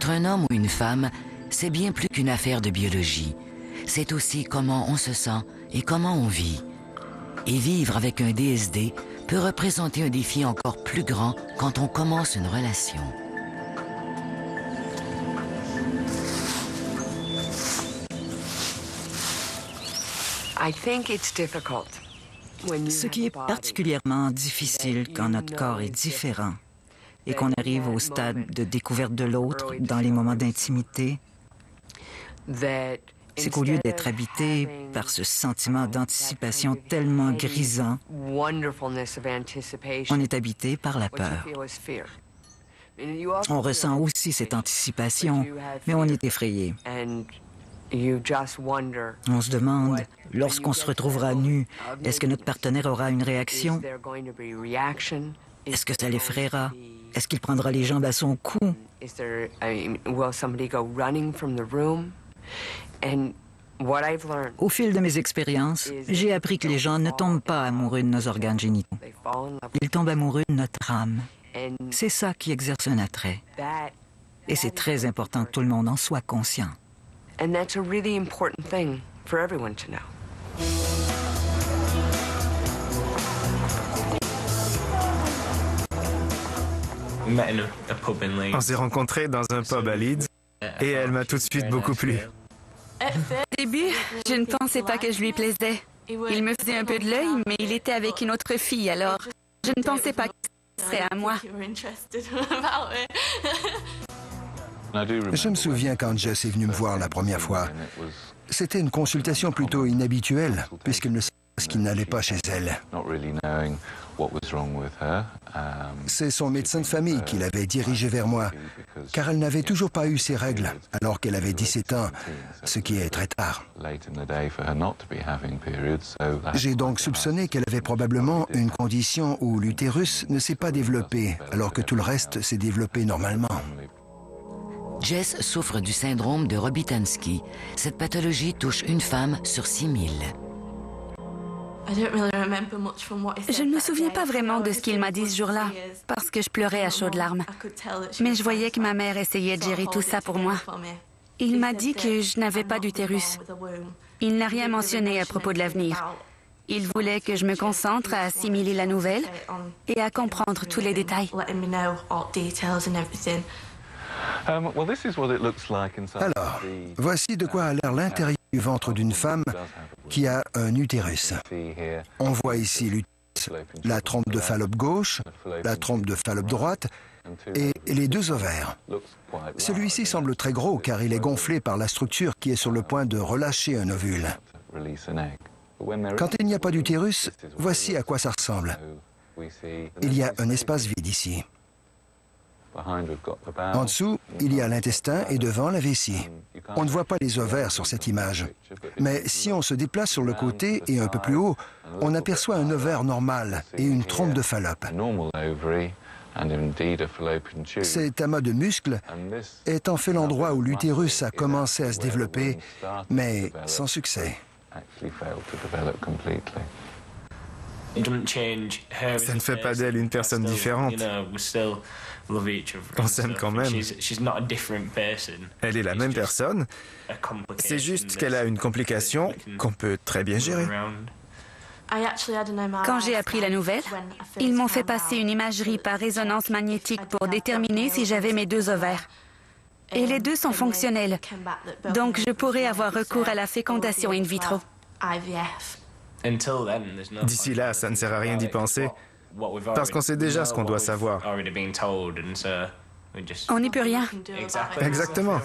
Être un homme ou une femme, c'est bien plus qu'une affaire de biologie. C'est aussi comment on se sent et comment on vit. Et vivre avec un DSD peut représenter un défi encore plus grand quand on commence une relation. Ce qui est particulièrement difficile quand notre corps est différent et qu'on arrive au stade de découverte de l'autre dans les moments d'intimité, c'est qu'au lieu d'être habité par ce sentiment d'anticipation tellement grisant, on est habité par la peur. On ressent aussi cette anticipation, mais on est effrayé. On se demande, lorsqu'on se retrouvera nu, est-ce que notre partenaire aura une réaction? Est-ce que ça l'effraiera? Est-ce qu'il prendra les jambes à son cou? Au fil de mes expériences, j'ai appris que les gens ne tombent pas amoureux de nos organes génitaux. Ils tombent amoureux de notre âme. C'est ça qui exerce un attrait. Et c'est très important que tout le monde en soit conscient. And that's a really important thing for everyone to know. On s'est rencontrés dans un pub à Leeds et elle m'a tout de suite beaucoup plu. Au début, je ne pensais pas que je lui plaisais. Il me faisait un peu de l'œil, mais il était avec une autre fille, alors je ne pensais pas que ce serait à moi. Je me souviens quand Jess est venu me voir la première fois. C'était une consultation plutôt inhabituelle, puisqu'elle ne savait pas ce qui n'allait pas chez elle. C'est son médecin de famille qui l'avait dirigée vers moi, car elle n'avait toujours pas eu ses règles, alors qu'elle avait 17 ans, ce qui est très tard. J'ai donc soupçonné qu'elle avait probablement une condition où l'utérus ne s'est pas développé, alors que tout le reste s'est développé normalement. Jess souffre du syndrome de Rokitansky. Cette pathologie touche une femme sur 6000. Je ne me souviens pas vraiment de ce qu'il m'a dit ce jour-là, parce que je pleurais à chaudes larmes. Mais je voyais que ma mère essayait de gérer tout ça pour moi. Il m'a dit que je n'avais pas d'utérus. Il n'a rien mentionné à propos de l'avenir. Il voulait que je me concentre à assimiler la nouvelle et à comprendre tous les détails. Alors, voici de quoi a l'air l'intérieur du ventre d'une femme qui a un utérus. On voit ici l'utérus, la trompe de Fallope gauche, la trompe de Fallope droite et les deux ovaires. Celui-ci semble très gros car il est gonflé par la structure qui est sur le point de relâcher un ovule. Quand il n'y a pas d'utérus, voici à quoi ça ressemble. Il y a un espace vide ici. En dessous, il y a l'intestin et devant la vessie. On ne voit pas les ovaires sur cette image. Mais si on se déplace sur le côté et un peu plus haut, on aperçoit un ovaire normal et une trompe de Fallope. Cet amas de muscles est en fait l'endroit où l'utérus a commencé à se développer, mais sans succès. Ça ne fait pas d'elle une personne différente. On s'aime quand même. Elle est la même personne. C'est juste qu'elle a une complication qu'on peut très bien gérer. Quand j'ai appris la nouvelle, ils m'ont fait passer une imagerie par résonance magnétique pour déterminer si j'avais mes deux ovaires. Et les deux sont fonctionnels. Donc je pourrais avoir recours à la fécondation in vitro. D'ici là, ça ne sert à rien d'y penser, parce qu'on sait déjà ce qu'on doit savoir. On n'y peut rien. Exactement.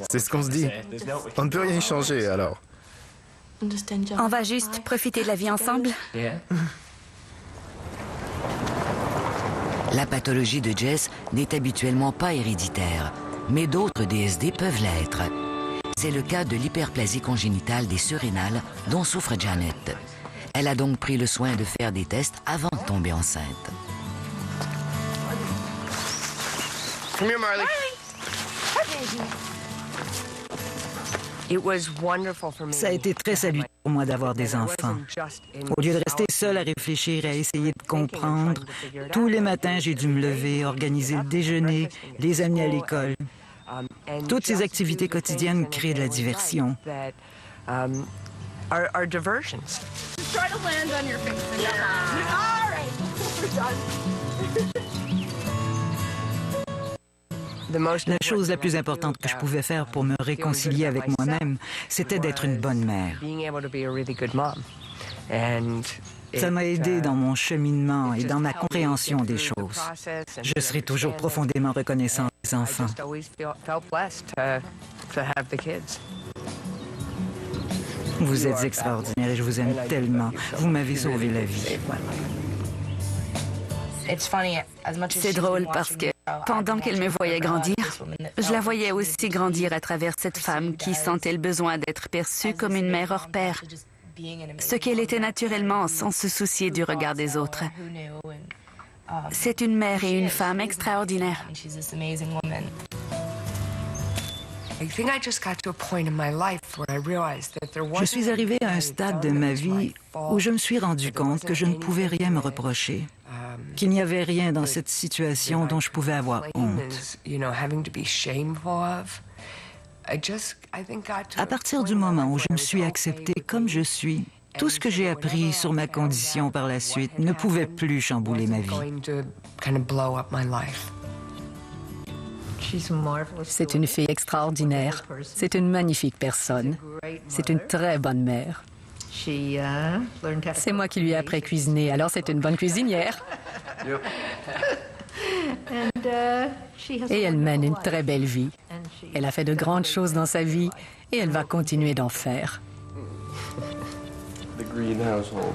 C'est ce qu'on se dit. On ne peut rien y changer, alors. On va juste profiter de la vie ensemble. La pathologie de Jess n'est habituellement pas héréditaire, mais d'autres DSD peuvent l'être. C'est le cas de l'hyperplasie congénitale des surrénales dont souffre Janet. Elle a donc pris le soin de faire des tests avant de tomber enceinte. Come here, Marley. Ça a été très salutaire pour moi d'avoir des enfants. Au lieu de rester seule à réfléchir et à essayer de comprendre, tous les matins, j'ai dû me lever, organiser le déjeuner, les amener à l'école. Toutes ces activités quotidiennes créent de la diversion. La chose la plus importante que je pouvais faire pour me réconcilier avec moi-même, c'était d'être une bonne mère. Ça m'a aidé dans mon cheminement et dans ma compréhension des choses. Je serai toujours profondément reconnaissant des enfants. Vous êtes extraordinaire et je vous aime tellement. Vous m'avez sauvé la vie. C'est drôle parce que pendant qu'elle me voyait grandir, je la voyais aussi grandir à travers cette femme qui sentait le besoin d'être perçue comme une mère hors pair, ce qu'elle était naturellement sans se soucier du regard des autres. C'est une mère et une femme extraordinaires. Je suis arrivée à un stade de ma vie où je me suis rendu compte que je ne pouvais rien me reprocher, qu'il n'y avait rien dans cette situation dont je pouvais avoir honte. À partir du moment où je me suis acceptée comme je suis, tout ce que j'ai appris sur ma condition par la suite ne pouvait plus chambouler ma vie. C'est une fille extraordinaire. C'est une magnifique personne. C'est une très bonne mère. C'est moi qui lui ai appris à cuisiner, alors c'est une bonne cuisinière. Et elle mène une très belle vie. Elle a fait de grandes choses dans sa vie et elle va continuer d'en faire. The Green household.